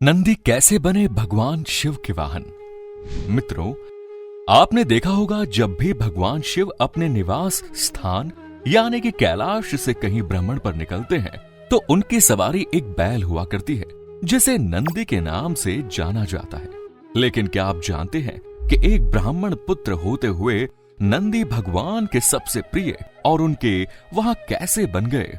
नंदी कैसे बने भगवान शिव के वाहन। मित्रों, आपने देखा होगा जब भी भगवान शिव अपने निवास स्थान यानी कि कैलाश से कहीं भ्रमण पर निकलते हैं तो उनकी सवारी एक बैल हुआ करती है जिसे नंदी के नाम से जाना जाता है। लेकिन क्या आप जानते हैं कि एक ब्राह्मण पुत्र होते हुए नंदी भगवान के सबसे प्रिय और उनके वहां कैसे बन गए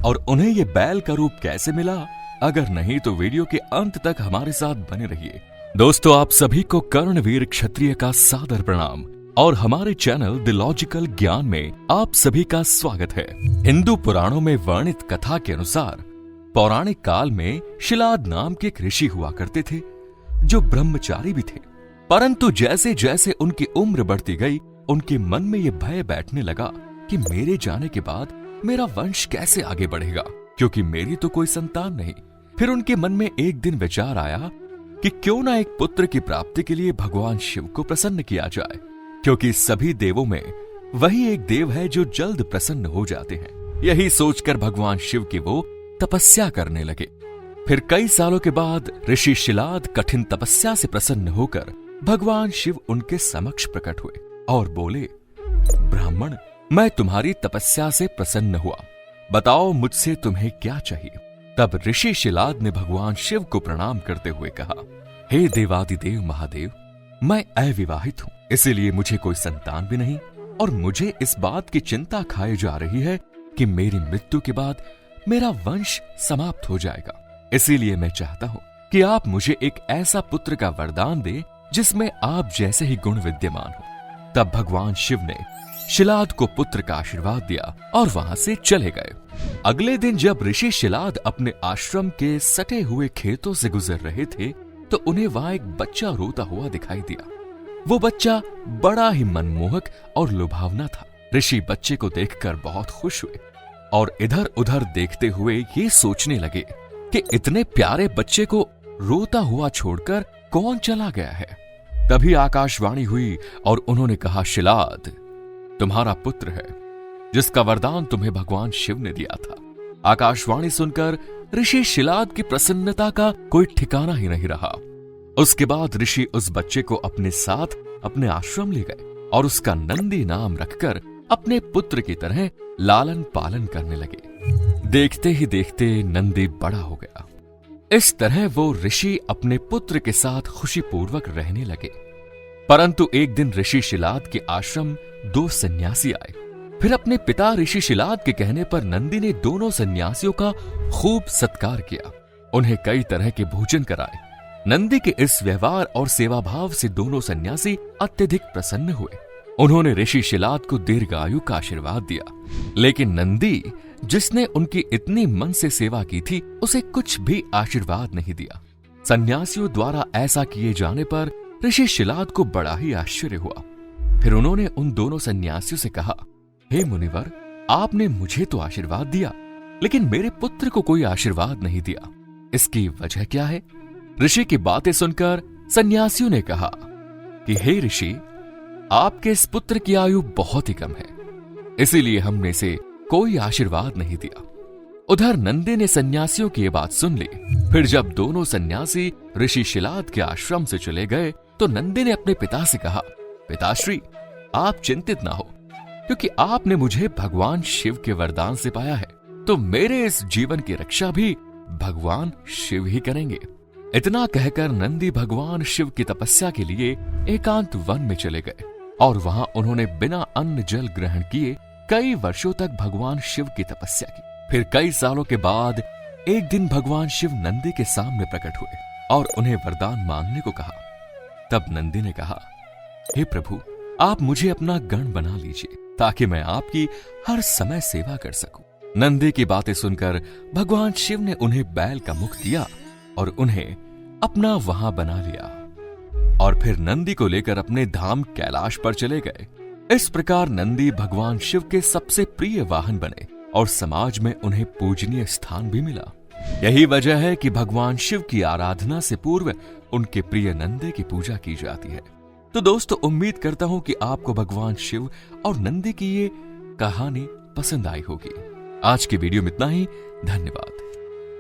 और उन्हें ये बैल का रूप कैसे मिला? अगर नहीं तो वीडियो के अंत तक हमारे साथ बने रहिए। दोस्तों, आप सभी को कर्णवीर क्षत्रिय का सादर प्रणाम और हमारे चैनल द लॉजिकल ज्ञान में आप सभी का स्वागत है। हिंदू पुराणों में वर्णित कथा के अनुसार पौराणिक काल में शिलाद नाम के एक ऋषि हुआ करते थे जो ब्रह्मचारी भी थे, परंतु जैसे जैसे उनकी उम्र बढ़ती गई उनके मन में यह भय बैठने लगा कि मेरे जाने के बाद मेरा वंश कैसे आगे बढ़ेगा, क्योंकि मेरी तो कोई संतान नहीं। फिर उनके मन में एक दिन विचार आया कि क्यों ना एक पुत्र की प्राप्ति के लिए भगवान शिव को प्रसन्न किया जाए, क्योंकि सभी देवों में वही एक देव है जो जल्द प्रसन्न हो जाते हैं। यही सोचकर भगवान शिव की वो तपस्या करने लगे। फिर कई सालों के बाद ऋषि शिलाद कठिन तपस्या से प्रसन्न होकर भगवान शिव उनके समक्ष प्रकट हुए और बोले, ब्राह्मण, मैं तुम्हारी तपस्या से प्रसन्न हुआ, बताओ मुझसे तुम्हें क्या चाहिए। तब ऋषि शिलाद ने भगवान शिव को प्रणाम करते हुए कहा, हे देवादिदेव महादेव, मैं अविवाहित हूं, इसीलिए मुझे कोई संतान भी नहीं और मुझे इस बात की चिंता खाई जा रही है कि मेरी मृत्यु के बाद मेरा वंश समाप्त हो जाएगा। इसीलिए मैं चाहता हूं कि आप मुझे एक ऐसा पुत्र का वरदान दे जिसमें आप जैसे ही गुण विद्यमान हो। तब भगवान शिव ने शिलाद को पुत्र का आशीर्वाद दिया और वहां से चले गए। अगले दिन जब ऋषि शिलाद अपने आश्रम के सटे हुए खेतों से गुजर रहे थे तो उन्हें वहां एक बच्चा रोता हुआ दिखाई दिया। वो बच्चा बड़ा ही मनमोहक और लुभावना था। ऋषि बच्चे को देखकर बहुत खुश हुए और इधर उधर देखते हुए ये सोचने लगे कि इतने प्यारे बच्चे को रोता हुआ छोड़कर कौन चला गया है। तभी आकाशवाणी हुई और उन्होंने कहा, शिलाद, तुम्हारा पुत्र है जिसका वरदान तुम्हें भगवान शिव ने दिया था। आकाशवाणी सुनकर ऋषि शिलाद की प्रसन्नता का कोई ठिकाना ही नहीं रहा। उसके बाद ऋषि उस बच्चे को अपने साथ अपने आश्रम ले गए और उसका नंदी नाम रखकर अपने पुत्र की तरह लालन पालन करने लगे। देखते ही देखते नंदी बड़ा हो गया। इस तरह वो ऋषि अपने पुत्र के साथ खुशीपूर्वक रहने लगे। परंतु एक दिन ऋषि शिलाद के आश्रम दो सन्यासी आए। फिर अपने पिता ऋषि शिलाद के कहने पर नंदी ने दोनों सन्यासियों का खूब सत्कार किया, उन्हें कई तरह के भोजन कराए। नंदी के इस व्यवहार और सेवा भाव से दोनों सन्यासी अत्यधिक प्रसन्न हुए। उन्होंने ऋषि शिलाद को दीर्घायु का आशीर्वाद दिया, लेकिन नंदी, जिसने उनकी इतनी मन से सेवा की थी, उसे कुछ भी आशीर्वाद नहीं दिया। सन्यासियों द्वारा ऐसा किए जाने पर ऋषि शिलाद को बड़ा ही आश्चर्य हुआ। फिर उन्होंने उन दोनों सन्यासियों से कहा, हे मुनिवर, आपने मुझे तो आशीर्वाद दिया लेकिन मेरे पुत्र को कोई आशीर्वाद नहीं दिया, इसकी वजह क्या है? ऋषि की बातें सुनकर सन्यासियों ने कहा कि हे ऋषि, आपके इस पुत्र की आयु बहुत ही कम है, इसीलिए हमने इसे कोई आशीर्वाद नहीं दिया। उधर नंदी ने सन्यासियों की ये बात सुन ली। फिर जब दोनों सन्यासी ऋषि शिलाद के आश्रम से चले गए तो नंदी ने अपने पिता से कहा, पिताश्री, आप चिंतित ना हो, क्योंकि आपने मुझे भगवान शिव के वरदान से पाया है, तो मेरे इस जीवन की रक्षा भी भगवान शिव ही करेंगे। इतना कहकर नंदी भगवान शिव की तपस्या के लिए एकांत वन में चले गए और वहां उन्होंने बिना अन्न जल ग्रहण किए कई वर्षों तक भगवान शिव की तपस्या की। फिर कई सालों के बाद एक दिन भगवान शिव नंदी के सामने प्रकट हुए और उन्हें वरदान मांगने को कहा। तब नंदी ने कहा, हे प्रभु, आप मुझे अपना गण बना लीजिए ताकि मैं आपकी हर समय सेवा कर सकूं। नंदी की बातें सुनकर भगवान शिव ने उन्हें बैल का मुख दिया और उन्हें अपना वहां बना लिया और फिर नंदी को लेकर अपने धाम कैलाश पर चले गए। इस प्रकार नंदी भगवान शिव के सबसे प्रिय वाहन बने और समाज में उन्हें पूजनीय स्थान भी मिला। यही वजह है कि भगवान शिव की आराधना से पूर्व उनके प्रिय नंदी की पूजा की जाती है। तो दोस्तों, उम्मीद करता हूं कि आपको भगवान शिव और नंदी की ये कहानी पसंद आई होगी। आज की वीडियो में इतना ही। धन्यवाद।